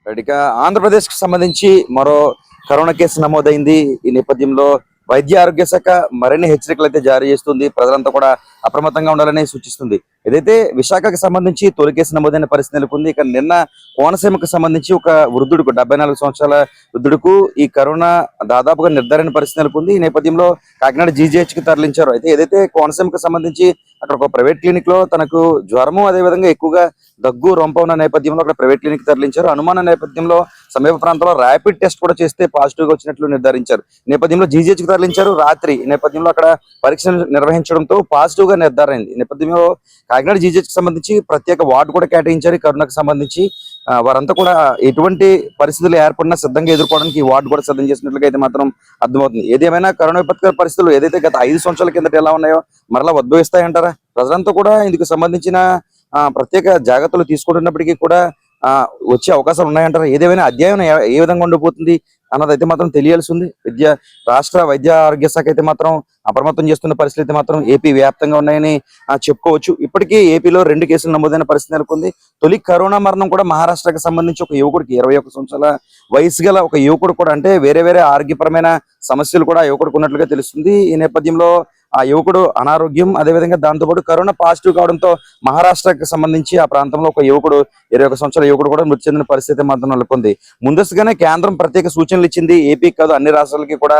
Right. ఇక ఆంధ్రప్రదేశ్‌కి సంబంధించి మరో కరోనా కేసు నమోదైంది. ఈ నేపథ్యంలో వైద్య ఆరోగ్య శాఖ మరిన్ని హెచ్చరికలైతే జారీ చేస్తుంది. ప్రజలంతా కూడా అప్రమత్తంగా ఉండాలని సూచిస్తుంది. ఏదైతే విశాఖకు సంబంధించి తొలి కేసు నమోదైన పరిస్థితి నెలకొంది. ఇక నిన్న కోనసీమకు సంబంధించి ఒక వృద్ధుడుకు 74 సంవత్సరాల వృద్ధుడుకు ఈ కరోనా దాదాపుగా నిర్ధారణ పరిస్థితి నెలకొంది. ఈ నేపథ్యంలో కాకినాడ జీజీహెచ్‌కి తరలించారు. అయితే ఏదైతే కోనసీమకు సంబంధించి అక్కడ ఒక ప్రైవేట్ క్లినిక్ లో తనకు జ్వరము అదేవిధంగా ఎక్కువగా దగ్గు రొంప ఉన్న నేపథ్యంలో అక్కడ ప్రైవేట్ క్లినిక్ తరలించారు. అనుమాన నేపథ్యంలో సమీప ప్రాంతంలో ర్యాపిడ్ టెస్ట్ కూడా చేస్తే పాజిటివ్ గా వచ్చినట్లు నిర్ధారించారు. నేపథ్యంలో జీజీహెచ్ కి తరలించారు. రాత్రి నేపథ్యంలో అక్కడ పరీక్షలు నిర్వహించడంతో పాజిటివ్ గా నిర్ధారైంది. నేపథ్యంలో కాకినాడ జీజీహెచ్ కి సంబంధించి ప్రత్యేక వార్డు కూడా కేటాయించారు. కరోనాకు సంబంధించి వారంతా కూడా ఎటువంటి పరిస్థితులు ఏర్పడినా సిద్ధంగా ఎదుర్కోవడానికి ఈ వార్డు కూడా సిద్ధం చేసినట్లుగా అయితే మాత్రం అర్థమవుతుంది. ఏదేమైనా కరోనా విపత్కర పరిస్థితులు ఏదైతే గత 5 సంవత్సరాల కిందట ఎలా ఉన్నాయో మరలా ఉద్భవిస్తాయంటారా? ప్రజలంతా కూడా ఇందుకు సంబంధించిన ప్రత్యేక జాగ్రత్తలు తీసుకుంటున్నప్పటికీ కూడా వచ్చే అవకాశాలు ఉన్నాయంటారా? ఏదేమైనా అధ్యాయం ఏ విధంగా ఉండిపోతుంది అన్నదైతే మాత్రం తెలియాల్సి ఉంది. రాష్ట్ర వైద్య ఆరోగ్య శాఖ అయితే మాత్రం అప్రమత్తం చేస్తున్న పరిస్థితి అయితే మాత్రం ఏపీ వ్యాప్తంగా ఉన్నాయని చెప్పుకోవచ్చు. ఇప్పటికీ ఏపీలో 2 కేసులు నమోదైన పరిస్థితి నెలకొంది. తొలి కరోనా మరణం కూడా మహారాష్ట్రకు సంబంధించి ఒక యువకుడికి 21 సంవత్సరాల వయసు గల ఒక యువకుడు కూడా, అంటే వేరే వేరే ఆరోగ్యపరమైన సమస్యలు కూడా యువకుడికి ఉన్నట్లుగా తెలుస్తుంది. ఈ నేపథ్యంలో ఆ యువకుడు అనారోగ్యం అదేవిధంగా దాంతోపాటు కరోనా పాజిటివ్ కావడంతో మహారాష్ట్రకు సంబంధించి ఆ ప్రాంతంలో ఒక యువకుడు 21 సంవత్సరాల యువకుడు కూడా మృతి చెందిన పరిస్థితి మాత్రం నెలకొంది. ముందస్తుగానే కేంద్రం ప్రత్యేక సూచనలు ఇచ్చింది. ఏపీకి కాదు అన్ని రాష్ట్రాలకి కూడా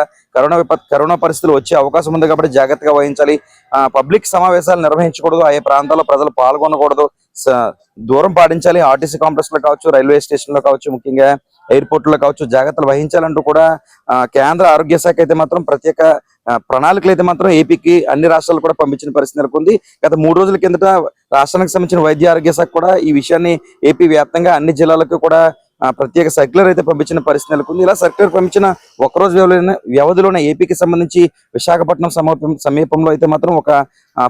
కరోనా పరిస్థితులు వచ్చే అవకాశం ఉంది కాబట్టి జాగ్రత్తగా వహించాలి. పబ్లిక్ సమావేశాలు నిర్వహించకూడదు, ఆయా ప్రాంతాల్లో ప్రజలు పాల్గొనకూడదు, దూరం పాటించాలి. ఆర్టీసీ కాంప్లెక్స్ లో కావచ్చు, రైల్వే స్టేషన్ లో కావచ్చు, ముఖ్యంగా ఎయిర్పోర్ట్ లో కావచ్చు జాగ్రత్తలు వహించాలంటూ కూడా కేంద్ర ఆరోగ్య శాఖ అయితే మాత్రం ప్రత్యేక ప్రణాళికలు అయితే మాత్రం ఏపీకి అన్ని రాష్ట్రాలు కూడా పంపించిన పరిస్థితి నెలకొంది. గత 3 రోజుల కిందట రాష్ట్రానికి సంబంధించిన వైద్య ఆరోగ్య శాఖ కూడా ఈ విషయాన్ని ఏపీ వ్యాప్తంగా అన్ని జిల్లాలకు కూడా ప్రత్యేక సర్క్యులర్ అయితే పంపించిన పరిస్థితి నెలకొంది. ఇలా సర్క్యులర్ పంపించిన ఒక్కరోజు వ్యవధిలోనే ఏపీకి సంబంధించి విశాఖపట్నం సమీపంలో అయితే మాత్రం ఒక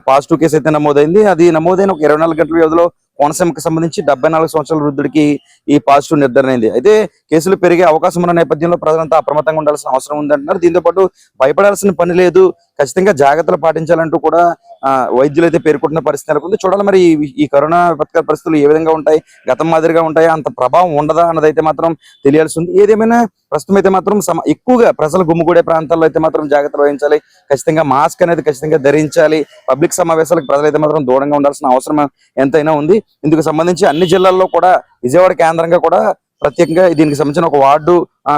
పాజిటివ్ కేసు అయితే నమోదైంది. అది నమోదైన ఒక 24 గంటల వ్యవధిలో కోనసీమకు సంబంధించి 74 సంవత్సరాల వృద్ధుడికి ఈ పాజిటివ్ నిర్ధారణ అయింది. అయితే కేసులు పెరిగే అవకాశం ఉన్న నేపథ్యంలో ప్రజలంతా అప్రమత్తంగా ఉండాల్సిన అవసరం ఉందంటున్నారు. దీంతో పాటు భయపడాల్సిన పని లేదు, ఖచ్చితంగా జాగ్రత్తలు పాటించాలంటూ కూడా వైద్యులు అయితే పేర్కొంటున్న పరిస్థితి నెలకొంది. చూడాలి మరి ఈ కరోనా విపత్కర పరిస్థితులు ఏ విధంగా ఉంటాయి, గతం మాదిరిగా ఉంటాయా, అంత ప్రభావం ఉండదా అన్నదైతే మాత్రం తెలియాల్సి ఉంది. ఏదేమైనా ప్రస్తుతం అయితే మాత్రం ఎక్కువగా ప్రజలు గుమ్ముగూడే ప్రాంతాల్లో అయితే మాత్రం జాగ్రత్తలు వహించాలి. ఖచ్చితంగా మాస్క్ అనేది ఖచ్చితంగా ధరించాలి. పబ్లిక్ సమావేశాలకు ప్రజలైతే మాత్రం దూరంగా ఉండాల్సిన అవసరం ఎంతైనా ఉంది. ఇందుకు సంబంధించి అన్ని జిల్లాల్లో కూడా విజయవాడ కేంద్రంగా కూడా ప్రత్యేకంగా దీనికి సంబంధించిన ఒక వార్డు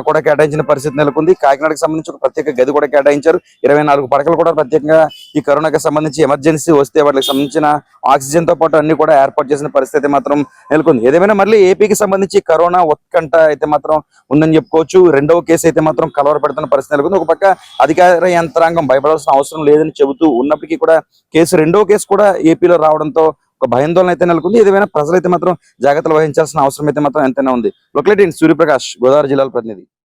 కూడా కేటాయించిన పరిస్థితి నెలకొంది. కాకినాడకు సంబంధించి ఒక ప్రత్యేక గది కూడా కేటాయించారు. 24 పడకలు కూడా ప్రత్యేకంగా ఈ కరోనాకి సంబంధించి ఎమర్జెన్సీ వస్తే వాటికి సంబంధించిన ఆక్సిజన్ తో పాటు అన్ని కూడా ఏర్పాటు చేసిన పరిస్థితి మాత్రం నెలకొంది. ఏదేమైనా మళ్ళీ ఏపీకి సంబంధించి కరోనా ఉత్కంఠ అయితే మాత్రం ఉందని చెప్పుకోవచ్చు. 2వ కేసు అయితే మాత్రం కలవర పెడుతున్న పరిస్థితి నెలకొంది. ఒక పక్క అధికార యంత్రాంగం భయపడాల్సిన అవసరం లేదని చెబుతూ ఉన్నప్పటికీ కూడా 2వ కేసు కూడా ఏపీలో రావడంతో ఒక భయాందోళన అయితే నెలకొంది. ఏదైనా ప్రజలైతే మాత్రం జాగ్రత్తలు వహించాల్సిన అవసరం అయితే మాత్రం ఎంతైనా ఉంది. లొకేట్ ఇన్ సూర్యప్రకాష్, గోదావరి జిల్లాల ప్రతినిధి.